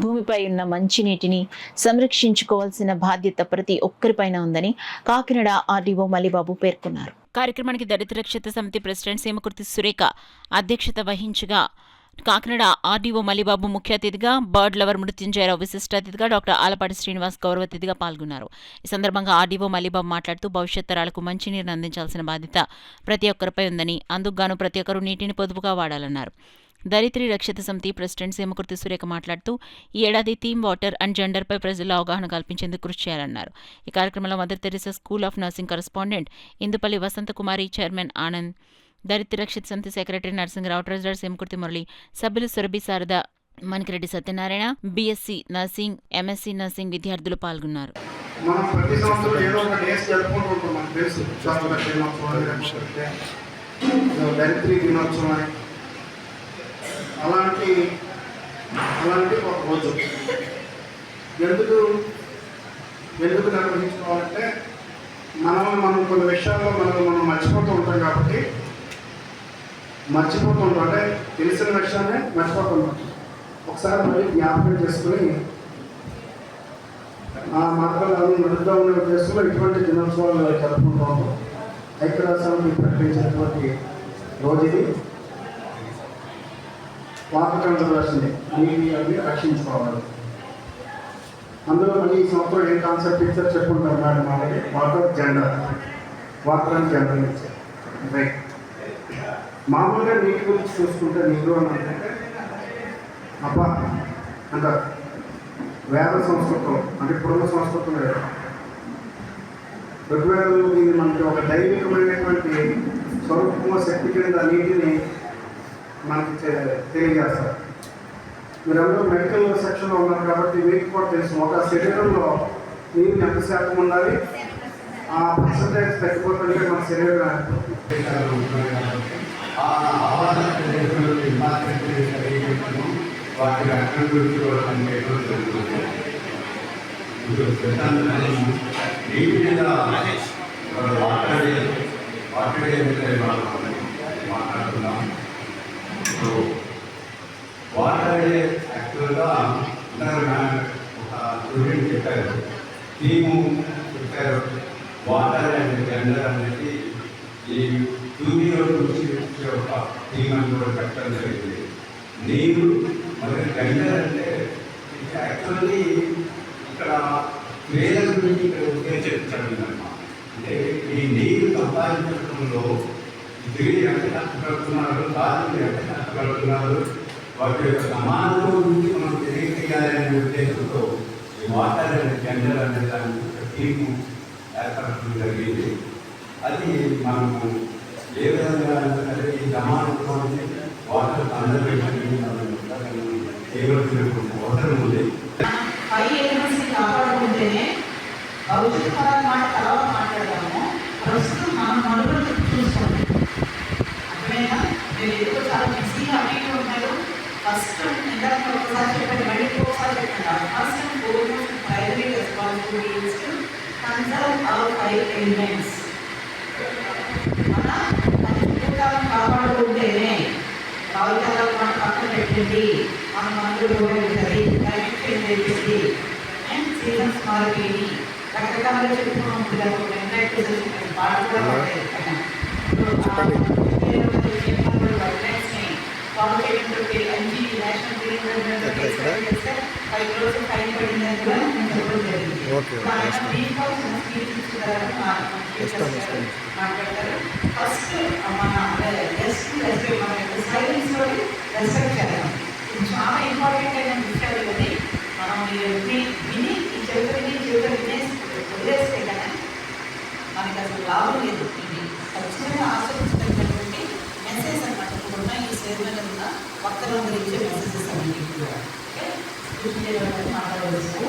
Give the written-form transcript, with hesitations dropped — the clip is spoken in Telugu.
భూమిపై ఉన్న మంచినీటిని సంరక్షించుకోవాల్సిన బాధ్యత ప్రతి ఒక్కరిపైన ఉందని కాకినాడ ఆర్డీఓ మల్లిబాబు పేర్కొన్నారు. కార్యక్రమానికి దళిత రక్షిత సమితి ప్రెసిడెంట్ సీమకుర్తి సురేఖ అధ్యక్షత వహించగా కాకినాడ ఆర్డీఓ మల్లిబాబు ముఖ్య అతిథిగా, బర్డ్ లవర్ మృత్యుంజయరావు విశిష్ట అతిథిగా, డాక్టర్ ఆలపాటి శ్రీనివాస్ గౌరవ అతిథిగా పాల్గొన్నారు. ఈ సందర్భంగా ఆర్డీఓ మల్లిబాబు మాట్లాడుతూ భవిష్యత్ తరాలకు మంచినీరును అందించాల్సిన బాధ్యత ప్రతి ఒక్కరిపై ఉందని, అందుకుగాను ప్రతి ఒక్కరూ నీటిని పొదుపుగా వాడాలన్నారు. దళిత్రి రక్షిత సమితి ప్రెసిడెంట్ సీమకుర్తి సురేఖ మాట్లాడుతూ ఈ ఏడాది థీమ్ వాటర్ అండ్ జెండర్పై ప్రజల్లో అవగాహన కల్పించేందుకు కృషి చేయాలన్నారు. ఈ కార్యక్రమంలో Mother Teresa school of nursing correspondent Indupalli Vasanthakumari, chairman Anand, Dalitha Rakshitha Samithi secretary Narasimharao, treasurer Seemakurthi Murali, సభ్యులు Surabhi Sarada, Manikireddy Satyanarayana, BSc nursing, MSc nursing విద్యార్థులు పాల్గొన్నారు. మనం ప్రతి సంవత్సరం ఏదో ఒక డేస్ జరుపుకుంటుంటాం. మనకు తెలుసు దళిత్రి దినోత్సవం అని అలాంటి ఒక రోజు ఎందుకు నిర్వహించుకోవాలంటే మనం కొన్ని విషయాల్లో మనం మర్చిపోతూ ఉంటాం. కాబట్టి అంటే తెలిసిన విషయాన్ని మర్చిపోతుంటాం. ఒకసారి మళ్ళీ జ్ఞాపకం చేసుకుని ఆ మార్గాలను నడుద్దాం అనే ఉద్దేశంలో ఇటువంటి దినోత్సవాలు జరుపుకుంటాము. ఐక్యరాజ్యాన్ని ప్రకటించినటువంటి రోజు ఇది. వాటర్ కన్జర్వేషన్, నీటి అవి రక్షించుకోవాలి. అందులో మళ్ళీ ఈ సంవత్సరం ఏం కాన్సెప్ట్ ఇచ్చారు చెప్పుకుంటారు మేడం. వాళ్ళకి వాటర్ అండ్ జెండర్ ఇచ్చారు. రైట్. మామూలుగా నీటి గురించి చూసుకుంటే నీరు అని అంటే అబ్బా అంటారు. వేద సంస్కృతం అంటే ఇప్పుడున్న సంస్కృతం లేదు. ఋగ్వేదంలో దీన్ని మనకి ఒక దైవికమైనటువంటి స్వరూపమ శక్తి కింద నీటిని మనకి తెలియజేస్తారు. మీరందరూ మెడికల్ సెక్షన్లో ఉన్నారు కాబట్టి మీకు కూడా తెలుసు, ఒక శరీరంలో నీరు ఎంత శాతం ఉండాలి, ఆ పర్సంటేజ్ తగ్గిపోతుంటే మన శరీరం వాటి రక్షణ గురించి కూడా పనిచేయడం జరుగుతుంది. నీటి మీద వాటర్ డే మీద మాట్లాడుతున్నాం. వాటర్ డే యాక్చువల్గా ఒక స్టూడెంట్ చెప్పారు, థీము చెప్పారు, వాటర్ అండ్ జెండర్ అనేది ఈ 2026 ఒక థీమ్ అని కూడా పెట్టడం జరిగింది. నీరు మరియు జెండర్ అంటే యాక్చువల్లీ ఇక్కడ క్రియల గురించి ఇక్కడ ఉద్దేశించడం. అంటే ఈ నీరు సంపాదించడంలో స్త్రీలు ఎంత కష్టపడుతున్నారు, బాధ్యులు ఎంత కష్టపడుతున్నారు, వాటి యొక్క సమాజం గురించి మనం తెలియజేయాలనే ఉద్దేశంతో ఈ వాటర్ అండ్ జెండర్ అనే దాని థీము ఏర్పడటం జరిగింది. అది మనము ఏ విధంగా సరే ఈ సమాజంలో వాటర్ కన్జర్వేషన్ చేయవలసిన అవసరం ఉంది. కాపాడుకుంటేనే భవిష్యత్ తరాల మాట తర్వాత మాట్లాడదాము. ప్రస్తుతం మనం మనుగడ చూసుకోండి. అర్థమైనా మీరు ఎక్కువ చాలా బిజీగా అన్నీ ఉంటారు. ఫస్ట్ ఇందాక ఒకసారి చెప్పండి, మళ్ళీ ఒకసారి చెప్పండి. First and foremost primary responsibility is to conserve our 5 elements. మన పరిశుభ్రతను కాపాడుకుంటేనే భావితరాల మాట పక్కన పెట్టండి. మన మనుగడ కూడా ఉంటుంది, క్లైమేట్ చేంజ్ అవుతుంది అండ్ సీజన్స్ మారిపోయి రకరకాలుగా చెప్పుకున్నాం. పాటలు కూడా పడతాయి. ఫాలో చేయడంతో ఎన్జీ నేషనల్ గ్రీన్ 5 రోజులు ఫైన్ పడిందని కూడా నేను చెప్పడం జరిగింది. మాట్లాడతారు. ఫస్ట్ మన సైలెన్స్ లో రెస్పెక్ట్ చేద్దాం. ఇది చాలా ఇంపార్టెంట్ అయిన విషయాలు. కానీ మనం విని ఈ చెవిత వినేసి వదిలేస్తే కదా మనకి అసలు లాభం లేదు. ఇది ఖచ్చితంగా ఆశ్రయించినటువంటి మెసేజ్ అన్నమాట. ఇప్పుడున్న ఈ సేవల ఉన్న వక్తలందరూ ఇచ్చే మెసేజెస్ అన్నీ కూడా మాట్లాడవలసిన